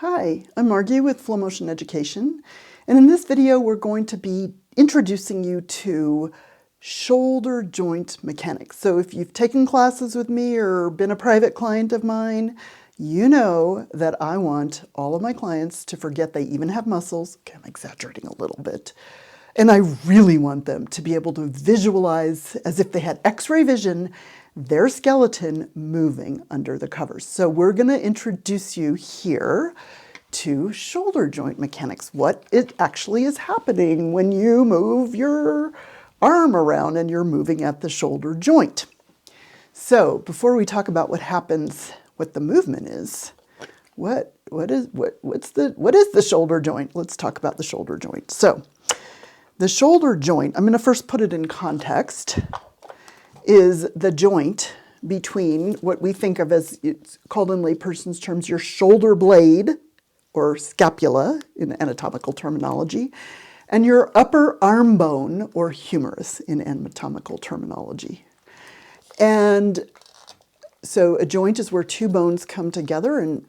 Hi, I'm Margie with FlowMotion Education, and in this video we're going to be introducing you to shoulder joint mechanics. So if you've taken classes with me or been a private client of mine, you know that I want all of my clients to forget they even have muscles. Okay, I'm exaggerating a little bit. And I really want them to be able to visualize, as if they had X-ray vision, their skeleton moving under the covers. So we're going to introduce you here to shoulder joint mechanics, what it actually is happening when you move your arm around and you're moving at the shoulder joint. So before we talk about what happens, what the movement is, what is the shoulder joint? Let's talk about the shoulder joint. So the shoulder joint, I'm going to first put it in context, is the joint between what we think of as, it's called in layperson's terms, your shoulder blade, or scapula in anatomical terminology, and your upper arm bone, or humerus in anatomical terminology. And so a joint is where two bones come together and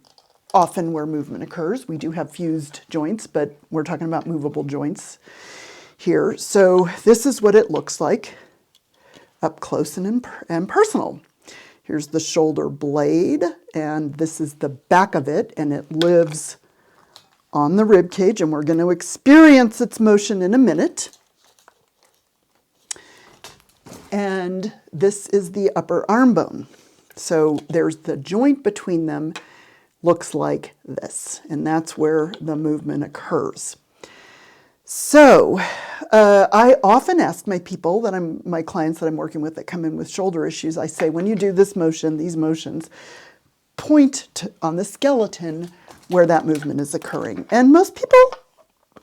often where movement occurs. We do have fused joints, but we're talking about movable joints here. So this is what it looks like up close and personal. Here's the shoulder blade, and this is the back of it, and it lives on the rib cage, and we're going to experience its motion in a minute. And this is the upper arm bone. So there's the joint between them, looks like this, and that's where the movement occurs. So I often ask my people my clients that I'm working with that come in with shoulder issues, I say, when you do this motion, these motions, point on the skeleton where that movement is occurring. And most people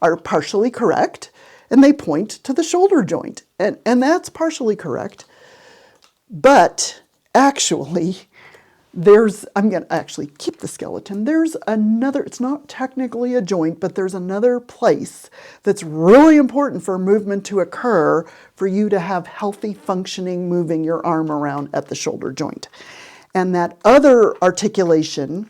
are partially correct, and they point to the shoulder joint. And that's partially correct. But actually, I'm going to actually keep the skeleton. There's another, it's not technically a joint, but there's another place that's really important for movement to occur for you to have healthy functioning moving your arm around at the shoulder joint. And that other articulation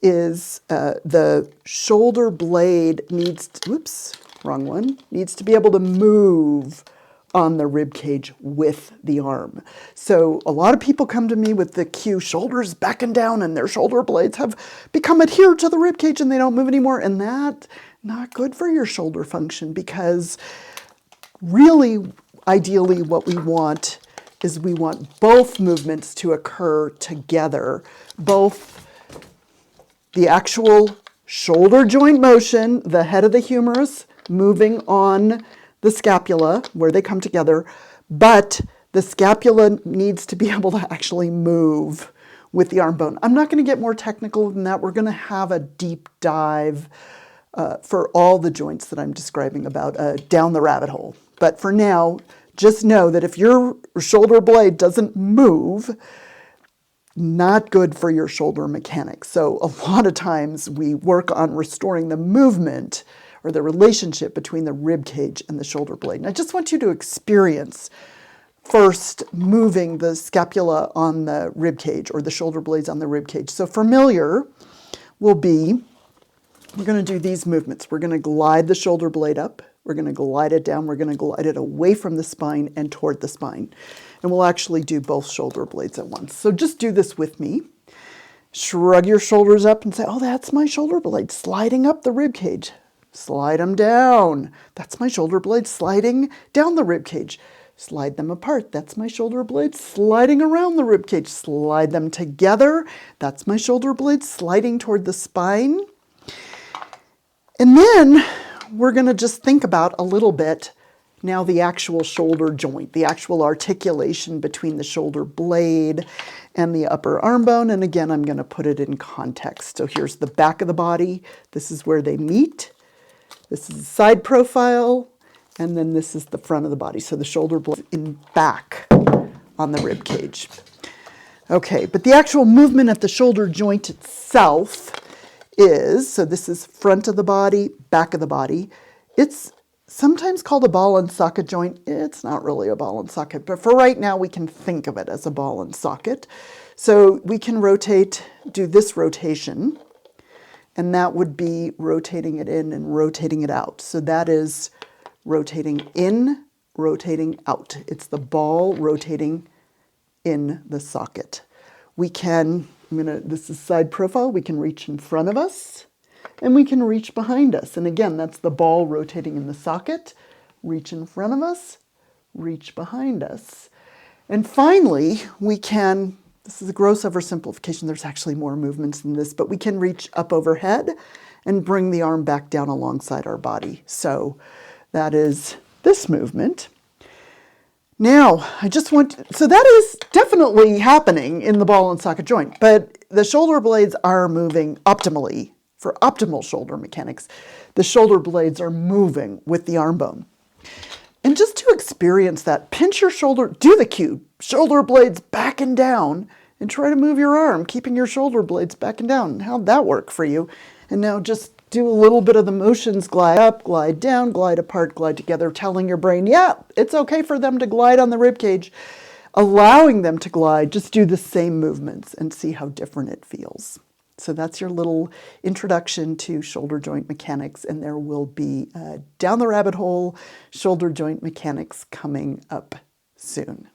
is the shoulder blade needs to be able to move on the rib cage with the arm. So a lot of people come to me with the cue, shoulders back and down, and their shoulder blades have become adhered to the rib cage and they don't move anymore. And that's not good for your shoulder function, because really, ideally, what we want is we want both movements to occur together, both the actual shoulder joint motion, the head of the humerus moving on the scapula where they come together, but the scapula needs to be able to actually move with the arm bone. I'm not going to get more technical than that. We're going to have a deep dive for all the joints that I'm describing about down the rabbit hole. But for now, just know that if your shoulder blade doesn't move, not good for your shoulder mechanics. So a lot of times we work on restoring the movement or the relationship between the rib cage and the shoulder blade. And I just want you to experience first moving the scapula on the rib cage or the shoulder blades on the rib cage. So familiar will be, we're going to do these movements. We're going to glide the shoulder blade up. We're going to glide it down. We're going to glide it away from the spine and toward the spine. And we'll actually do both shoulder blades at once. So just do this with me. Shrug your shoulders up and say, oh, that's my shoulder blade sliding up the rib cage. Slide them down. That's my shoulder blade sliding down the rib cage. Slide them apart. That's my shoulder blade sliding around the rib cage. Slide them together. That's my shoulder blade sliding toward the spine. And then we're going to just think about a little bit now the actual shoulder joint, the actual articulation between the shoulder blade and the upper arm bone. And again, I'm going to put it in context. So here's the back of the body. This is where they meet. This is the side profile, and then this is the front of the body. So the shoulder blade in back on the rib cage. Okay, but the actual movement at the shoulder joint itself is, so this is front of the body, back of the body. It's sometimes called a ball and socket joint. It's not really a ball and socket, but for right now we can think of it as a ball and socket. So we can rotate, do this rotation, and that would be rotating it in and rotating it out. So that is rotating in, rotating out. It's the ball rotating in the socket. We can, this is side profile, we can reach in front of us and we can reach behind us. And again, that's the ball rotating in the socket, reach in front of us, reach behind us. And finally, we can, this is a gross oversimplification, there's actually more movements than this, but we can reach up overhead and bring the arm back down alongside our body. So that is this movement. Now, so that is definitely happening in the ball and socket joint, but the shoulder blades are moving optimally. For optimal shoulder mechanics, the shoulder blades are moving with the arm bone. And just to experience that, pinch your shoulder, do the cue, shoulder blades back and down, and try to move your arm, keeping your shoulder blades back and down. How'd that work for you? And now just do a little bit of the motions, glide up, glide down, glide apart, glide together, telling your brain, yeah, it's okay for them to glide on the rib cage, allowing them to glide. Just do the same movements and see how different it feels. So that's your little introduction to shoulder joint mechanics, and there will be Down the Rabbit Hole shoulder joint mechanics coming up soon.